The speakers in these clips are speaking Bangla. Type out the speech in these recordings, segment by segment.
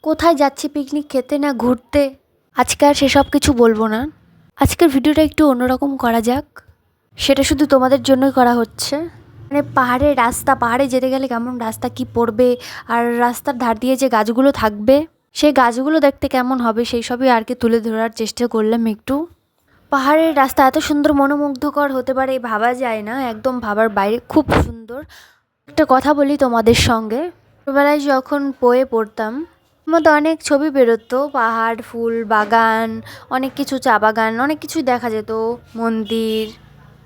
কোথায় যাচ্ছি পিকনিক খেতে না ঘুরতে, আজকে আর সেসব কিছু বলবো না। আজকের ভিডিওটা একটু অন্যরকম করা যাক, সেটা শুধু তোমাদের জন্যই করা হচ্ছে। মানে পাহাড়ের রাস্তা, পাহাড়ে যেতে গেলে কেমন রাস্তা কি পড়বে, আর রাস্তার ধার দিয়ে যে গাছগুলো থাকবে সেই গাছগুলো দেখতে কেমন হবে, সেই সবই আর কি তুলে ধরার চেষ্টা করলাম একটু। পাহাড়ের রাস্তা এত সুন্দর মনোমুগ্ধকর হতে পারে ভাবা যায় না, একদম ভাবার বাইরে, খুব সুন্দর। একটা কথা বলি তোমাদের সঙ্গে, ছোটবেলায় যখন বইয়ে পড়তাম মধ্যে অনেক ছবি বেরোতো, পাহাড়, ফুল বাগান, অনেক কিছু, চা বাগান, অনেক কিছুই দেখা যেত, মন্দির।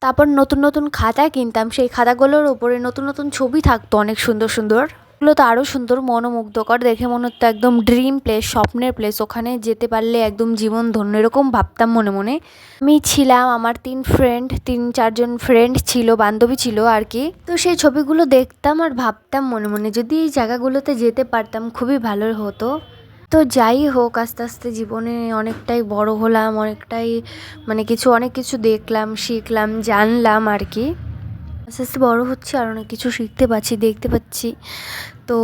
তারপর নতুন নতুন খাতা কিনতাম, সেই খাতাগুলোর ওপরে নতুন নতুন ছবি থাকতো অনেক সুন্দর সুন্দর। এগুলো তো আরও সুন্দর, মনোমুগ্ধকর, দেখে মনে হতো একদম ড্রিম প্লেস, স্বপ্নের প্লেস, ওখানে যেতে পারলে একদম জীবন ধন্য, এরকম ভাবতাম মনে মনে। আমি ছিলাম, আমার 3-4জন ফ্রেন্ড ছিল, বান্ধবী ছিল আর কি। তো সেই ছবিগুলো দেখতাম আর ভাবতাম মনে মনে যদি এই জায়গাগুলোতে যেতে পারতাম খুবই ভালো হতো। তো যাই হোক, আস্তে আস্তে জীবনে অনেকটাই বড় হলাম, অনেকটাই মানে অনেক কিছু দেখলাম, শিখলাম, জানলাম আর কি। আস্তে আস্তে বড় হচ্ছে আর অনেক কিছু শিখতে পাচ্ছি, দেখতে পাচ্ছি। তো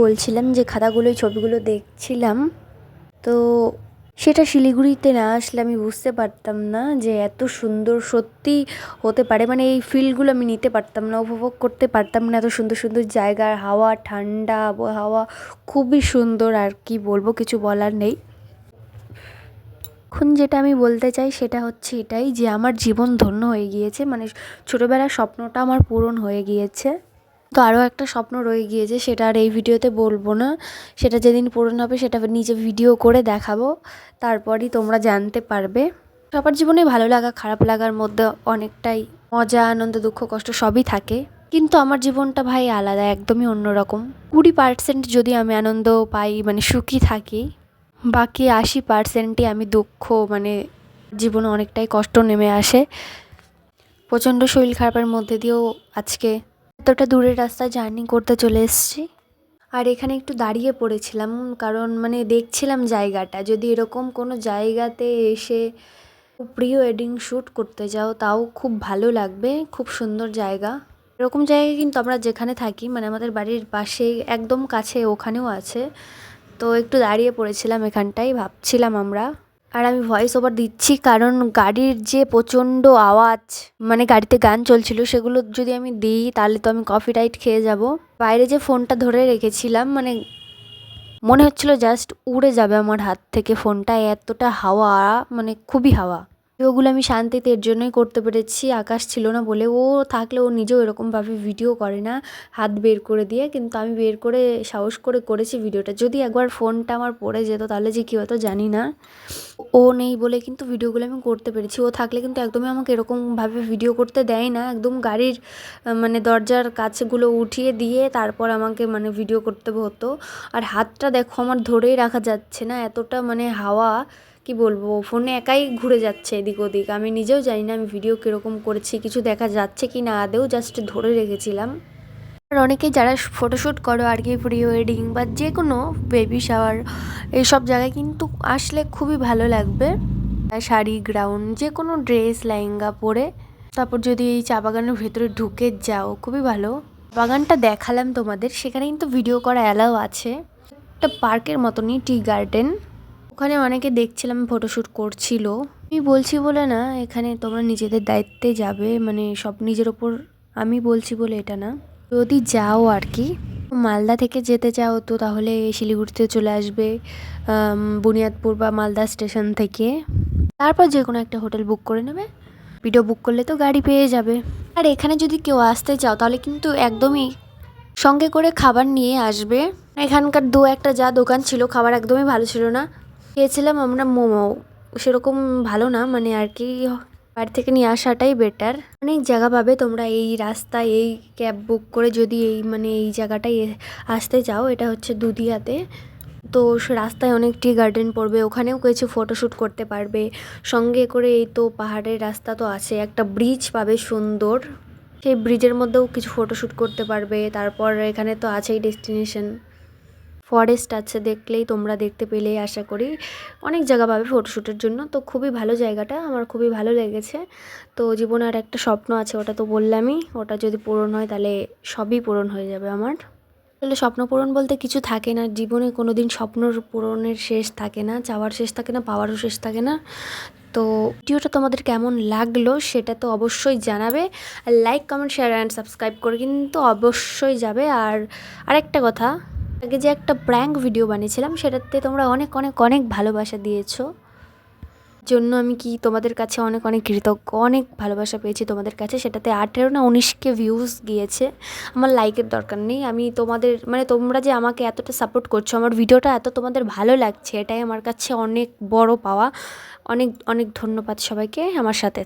বলছিলাম যে খাতাগুলোই, ছবিগুলো দেখছিলাম, তো সেটা শিলিগুড়িতে না আসলে আমি বুঝতে পারতাম না যে এত সুন্দর সত্যি হতে পারে। মানে এই ফিলগুলো আমি নিতে পারতাম না, উপভোগ করতে পারতাম না। এত সুন্দর সুন্দর জায়গার হাওয়া, ঠান্ডা আবহাওয়া, খুবই সুন্দর, আর কি বলবো, কিছু বলার নেই। এখন যেটা আমি বলতে চাই সেটা হচ্ছে এটাই যে আমার জীবন ধন্য হয়ে গিয়েছে, মানে ছোটোবেলার স্বপ্নটা আমার পূরণ হয়ে গিয়েছে। তো আরও একটা স্বপ্ন রয়ে গিয়েছে, সেটা আর এই ভিডিওতে বলবো না। সেটা যেদিন পূরণ হবে সেটা নিজে ভিডিও করে দেখাবো, তারপরই তোমরা জানতে পারবে। সবার জীবনে ভালো লাগা খারাপ লাগার মধ্যে অনেকটাই মজা, আনন্দ, দুঃখ, কষ্ট সবই থাকে, কিন্তু আমার জীবনটা ভাই আলাদা, একদমই অন্যরকম। 20% যদি আমি আনন্দ পাই, মানে সুখী থাকি, বাকি 80%ই আমি দুঃখ, মানে জীবনে অনেকটাই কষ্ট নেমে আসে। প্রচণ্ড শরীর খারাপের মধ্যে দিয়েও আজকে এতটা দূরের রাস্তা জার্নি করতে চলে এসেছি। আর এখানে একটু দাঁড়িয়ে পড়েছিলাম, কারণ মানে দেখছিলাম জায়গাটা, যদি এরকম কোনো জায়গাতে এসে প্রি ওয়েডিং শ্যুট করতে যাও তাও খুব ভালো লাগবে, খুব সুন্দর জায়গা। এরকম জায়গায় কিন্তু আমরা যেখানে থাকি, মানে আমাদের বাড়ির পাশেই একদম কাছে ওখানেও আছে। তো একটু দাঁড়িয়ে পড়েছিলাম এখানটাই, ভাবছিলাম আমরা। আর আমি ভয়েস ওভার দিচ্ছি কারণ গাড়ির যে প্রচণ্ড আওয়াজ, মানে গাড়িতে গান চলছিল, সেগুলো যদি আমি দিই তাহলে তো আমি কপিরাইট খেয়ে যাব। বাইরে যে ফোনটা ধরে রেখেছিলাম, মানে মনে হচ্ছিল জাস্ট উড়ে যাবে আমার হাত থেকে ফোনটা, এতটা হাওয়া, মানে খুবই হাওয়া। ওগুলো আমি শান্তিতে এর জন্যই করতে পেরেছি, আকাশ ছিল না বলে। ও থাকলে ও নিজেও এরকমভাবে ভিডিও করে না হাত বের করে দিয়ে, কিন্তু আমি বের করে সাহস করে করেছি ভিডিওটা। যদি একবার ফোনটা আমার পড়ে যেত তাহলে যে কী হতো জানি না। ও নেই বলে কিন্তু ভিডিওগুলো আমি করতে পেরেছি, ও থাকলে কিন্তু একদমই আমাকে এরকমভাবে ভিডিও করতে দেয় না, একদম গাড়ির মানে দরজার কাছেগুলো উঠিয়ে দিয়ে তারপর আমাকে মানে ভিডিও করতে হতো। আর হাতটা দেখো আমার ধরেই রাখা যাচ্ছে না, এতটা মানে হাওয়া, কি বলবো, ফোনে একাই ঘুরে যাচ্ছে এদিক ওদিক। আমি নিজেও জানি না আমি ভিডিও কীরকম করেছি, কিছু দেখা যাচ্ছে কি না আদেও, জাস্ট ধরে রেখেছিলাম। আর অনেকেই যারা ফটোশ্যুট করো আর কি, প্রি ওয়েডিং বা যে কোনো বেবি শাওয়ার, এইসব জায়গায় কিন্তু আসলে খুবই ভালো লাগবে। শাড়ি, গ্রাউন, যে কোনো ড্রেস, লেহেঙ্গা পরে তারপর যদি এই চা বাগানের ভেতরে ঢুকে যাও খুবই ভালো। বাগানটা দেখালাম তোমাদের, সেখানে কিন্তু ভিডিও করা অ্যালাও আছে। একটা পার্কের মতনই, টি গার্ডেন, ওখানে অনেকে দেখছিলাম ফটোশ্যুট করছিল। আমি বলছি বলে না, এখানে তোমরা নিজেদের দায়িত্বে যাবে, মানে সব নিজের ওপর আমি বলছি বলে এটা না। যদি যাও আর কি, মালদা থেকে যেতে চাও তো তাহলে শিলিগুড়িতে চলে আসবে বুনিয়াদপুর বা মালদা স্টেশন থেকে, তারপর যে কোনো একটা হোটেল বুক করে নেবে। ভিডিও বুক করলে তো গাড়ি পেয়ে যাবে। আর এখানে যদি কেউ আসতে চাও তাহলে কিন্তু একদমই সঙ্গে করে খাবার নিয়ে আসবে। এখানকার একটা যা দোকান ছিল, খাবার একদমই ভালো ছিল না। খেয়েছিলাম আমরা মোমো, সেরকম ভালো না, মানে আর কি বাড়ি থেকে নিয়ে আসাটাই বেটার। অনেক জায়গা পাবে তোমরা এই রাস্তায়, এই ক্যাব বুক করে যদি এই মানে এই জায়গাটায় আসতে চাও। এটা হচ্ছে দুধিয়াতে। তো রাস্তায় অনেক টি গার্ডেন পড়বে, ওখানেও কিছু ফটোশ্যুট করতে পারবে। সঙ্গে করে এই তো পাহাড়ের রাস্তা তো আছে, একটা ব্রিজ পাবে সুন্দর, সেই ব্রিজের মধ্যেও কিছু ফটোশ্যুট করতে পারবে। তারপর এখানে তো আছেই ডেস্টিনেশন, ফরেস্ট আছে, দেখলেই তোমরা দেখতে পেলেই আশা করি। অনেক জায়গা পাবে ফটোশ্যুটের জন্য, তো খুবই ভালো জায়গাটা, আমার খুবই ভালো লেগেছে। তো জীবনে আর একটা স্বপ্ন আছে, ওটা তো বললামই, ওটা যদি পূরণ হয় তাহলে সবই পূরণ হয়ে যাবে আমার। আসলে স্বপ্ন পূরণ বলতে কিছু থাকে না জীবনে, কোনো দিন স্বপ্নর পূরণের শেষ থাকে না, চাওয়ার শেষ থাকে না, পাওয়ারও শেষ থাকে না। তো ভিডিওটা তোমাদের কেমন লাগলো সেটা তো অবশ্যই জানাবে, আর like comment share and subscribe করে কিন্তু অবশ্যই যাবে। আর আরেকটা কথা, আগে যে একটা প্র্যাঙ্ক ভিডিও বানিয়েছিলাম সেটাতে তোমরা অনেক অনেক অনেক ভালোবাসা দিয়েছো, জন্য আমি কি তোমাদের কাছে অনেক অনেক কৃতজ্ঞ। অনেক ভালোবাসা পেয়েছি তোমাদের কাছে, সেটাতে 18 না 19K ভিউজ গিয়েছে। আমার লাইকের দরকার নেই, আমি তোমাদের মানে তোমরা যে আমাকে এতটা সাপোর্ট করছো, আমার ভিডিওটা এত তোমাদের ভালো লাগছে, এটাই আমার কাছে অনেক বড় পাওয়া। অনেক অনেক ধন্যবাদ সবাইকে আমার সাথে